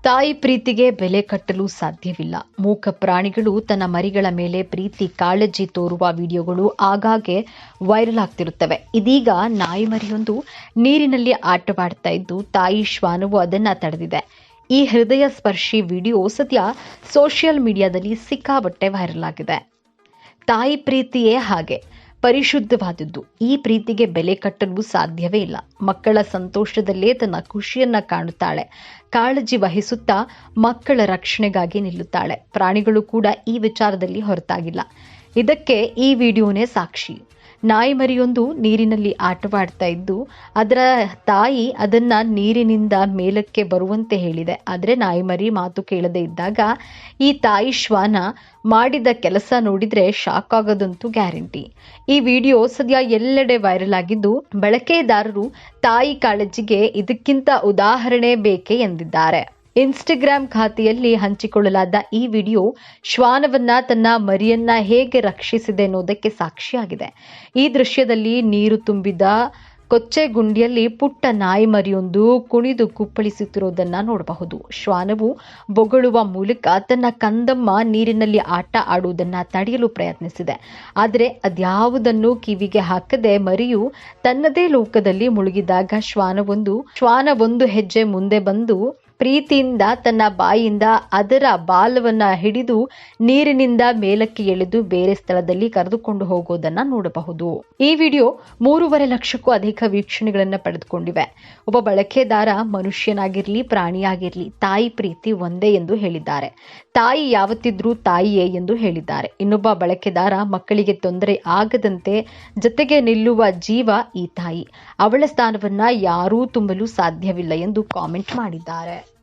ತಾಯಿ ಪ್ರೀತಿಗೆ ಬೆಲೆ ಕಟ್ಟಲು ಸಾಧ್ಯವಿಲ್ಲ. ಮೂಕ ಪ್ರಾಣಿಗಳು ತನ್ನ ಮರಿಗಳ ಮೇಲೆ ಪ್ರೀತಿ ಕಾಳಜಿ ತೋರುವ ವಿಡಿಯೋಗಳು ಆಗಾಗ್ಗೆ ವೈರಲ್ ಆಗ್ತಿರುತ್ತವೆ. ಇದೀಗ ನಾಯಿ ಮರಿಯೊಂದು ನೀರಿನಲ್ಲಿ ಆಟವಾಡ್ತಾ ಇದ್ದು ತಾಯಿ ಶ್ವಾನವು ಅದನ್ನ ತಡೆದಿದೆ. ಈ ಹೃದಯ ಸ್ಪರ್ಶಿ ವಿಡಿಯೋ ಸದ್ಯ ಸೋಷಿಯಲ್ ಮೀಡಿಯಾದಲ್ಲಿ ಸಿಕ್ಕಾಪಟ್ಟೆ ವೈರಲ್ ಆಗಿದೆ. ತಾಯಿ ಪ್ರೀತಿಯೇ ಹಾಗೆ ಪರಿಶುದ್ಧವಾದದ್ದು. ಈ ಪ್ರೀತಿಗೆ ಬೆಲೆ ಕಟ್ಟಲು ಸಾಧ್ಯವೇ ಇಲ್ಲ. ಮಕ್ಕಳ ಸಂತೋಷದಲ್ಲೇ ತನ್ನ ಖುಷಿಯನ್ನ ಕಾಣುತ್ತಾಳೆ. ಕಾಳಜಿ ವಹಿಸುತ್ತಾ ಮಕ್ಕಳ ರಕ್ಷಣೆಗಾಗಿ ನಿಲ್ಲುತ್ತಾಳೆ. ಪ್ರಾಣಿಗಳು ಕೂಡ ಈ ವಿಚಾರದಲ್ಲಿ ಹೊರತಾಗಿಲ್ಲ. ಇದಕ್ಕೆ ಈ ವಿಡಿಯೋನೇ ಸಾಕ್ಷಿ. ನಾಯಿ ಮರಿಯೊಂದು ನೀರಿನಲ್ಲಿ ಆಟವಾಡ್ತಾ ಇದ್ದು ಅದರ ತಾಯಿ ಅದನ್ನ ನೀರಿನಿಂದ ಮೇಲಕ್ಕೆ ಬರುವಂತೆ ಹೇಳಿದೆ. ಆದರೆ ನಾಯಿ ಮರಿ ಮಾತು ಕೇಳದೆ ಇದ್ದಾಗ ಈ ತಾಯಿ ಶ್ವಾನ ಮಾಡಿದ ಕೆಲಸ ನೋಡಿದ್ರೆ ಶಾಕ್ ಆಗೋದಂತೂ ಗ್ಯಾರಂಟಿ. ಈ ವಿಡಿಯೋ ಸದ್ಯ ಎಲ್ಲೆಡೆ ವೈರಲ್ ಆಗಿದ್ದು ಬಳಕೆದಾರರು ತಾಯಿ ಕಾಳಜಿಗೆ ಇದಕ್ಕಿಂತ ಉದಾಹರಣೆ ಬೇಕೇ ಎಂದಿದ್ದಾರೆ. ಇನ್ಸ್ಟಾಗ್ರಾಮ್ ಖಾತೆಯಲ್ಲಿ ಹಂಚಿಕೊಳ್ಳಲಾದ ಈ ವಿಡಿಯೋ ಶ್ವಾನವನ್ನ ತನ್ನ ಮರಿಯನ್ನ ಹೇಗೆ ರಕ್ಷಿಸಿದೆ ಅನ್ನೋದಕ್ಕೆ ಸಾಕ್ಷಿಯಾಗಿದೆ. ಈ ದೃಶ್ಯದಲ್ಲಿ ನೀರು ತುಂಬಿದ ಕೊಚ್ಚೆ ಗುಂಡಿಯಲ್ಲಿ ಪುಟ್ಟ ನಾಯಿ ಮರಿಯೊಂದು ಕುಣಿದು ಕುಪ್ಪಳಿಸುತ್ತಿರುವುದನ್ನ ನೋಡಬಹುದು. ಶ್ವಾನವು ಬೊಗಳುವ ಮೂಲಕ ತನ್ನ ಕಂದಮ್ಮ ನೀರಿನಲ್ಲಿ ಆಟ ಆಡುವುದನ್ನ ತಡೆಯಲು ಪ್ರಯತ್ನಿಸಿದೆ. ಆದರೆ ಅದ್ಯಾವುದನ್ನು ಕಿವಿಗೆ ಹಾಕದೆ ಮರಿಯು ತನ್ನದೇ ಲೋಕದಲ್ಲಿ ಮುಳುಗಿದಾಗ ಶ್ವಾನವೊಂದು ಹೆಜ್ಜೆ ಮುಂದೆ ಬಂದು ಪ್ರೀತಿಯಿಂದ ತನ್ನ ಬಾಯಿಯಿಂದ ಅದರ ಬಾಲವನ್ನ ಹಿಡಿದು ನೀರಿನಿಂದ ಮೇಲಕ್ಕೆ ಎಳೆದು ಬೇರೆ ಸ್ಥಳದಲ್ಲಿ ಕರೆದುಕೊಂಡು ಹೋಗೋದನ್ನ ನೋಡಬಹುದು. ಈ ವಿಡಿಯೋ 3.5 ಲಕ್ಷಕ್ಕೂ ಅಧಿಕ ವೀಕ್ಷಣೆಗಳನ್ನ ಪಡೆದುಕೊಂಡಿವೆ. ಒಬ್ಬ ಬಳಕೆದಾರ ಮನುಷ್ಯನಾಗಿರ್ಲಿ ಪ್ರಾಣಿಯಾಗಿರ್ಲಿ ತಾಯಿ ಪ್ರೀತಿ ಒಂದೇ ಎಂದು ಹೇಳಿದ್ದಾರೆ. ತಾಯಿ ಯಾವತ್ತಿದ್ರೂ ತಾಯಿಯೇ ಎಂದು ಹೇಳಿದ್ದಾರೆ. ಇನ್ನೊಬ್ಬ ಬಳಕೆದಾರ ಮಕ್ಕಳಿಗೆ ತೊಂದರೆ ಆಗದಂತೆ ಜೊತೆಗೆ ನಿಲ್ಲುವ ಜೀವ ಈ ತಾಯಿ. ಅವಳ ಸ್ಥಾನವನ್ನ ಯಾರೂ ತುಂಬಲು ಸಾಧ್ಯವಿಲ್ಲ ಎಂದು ಕಾಮೆಂಟ್ ಮಾಡಿದ್ದಾರೆ.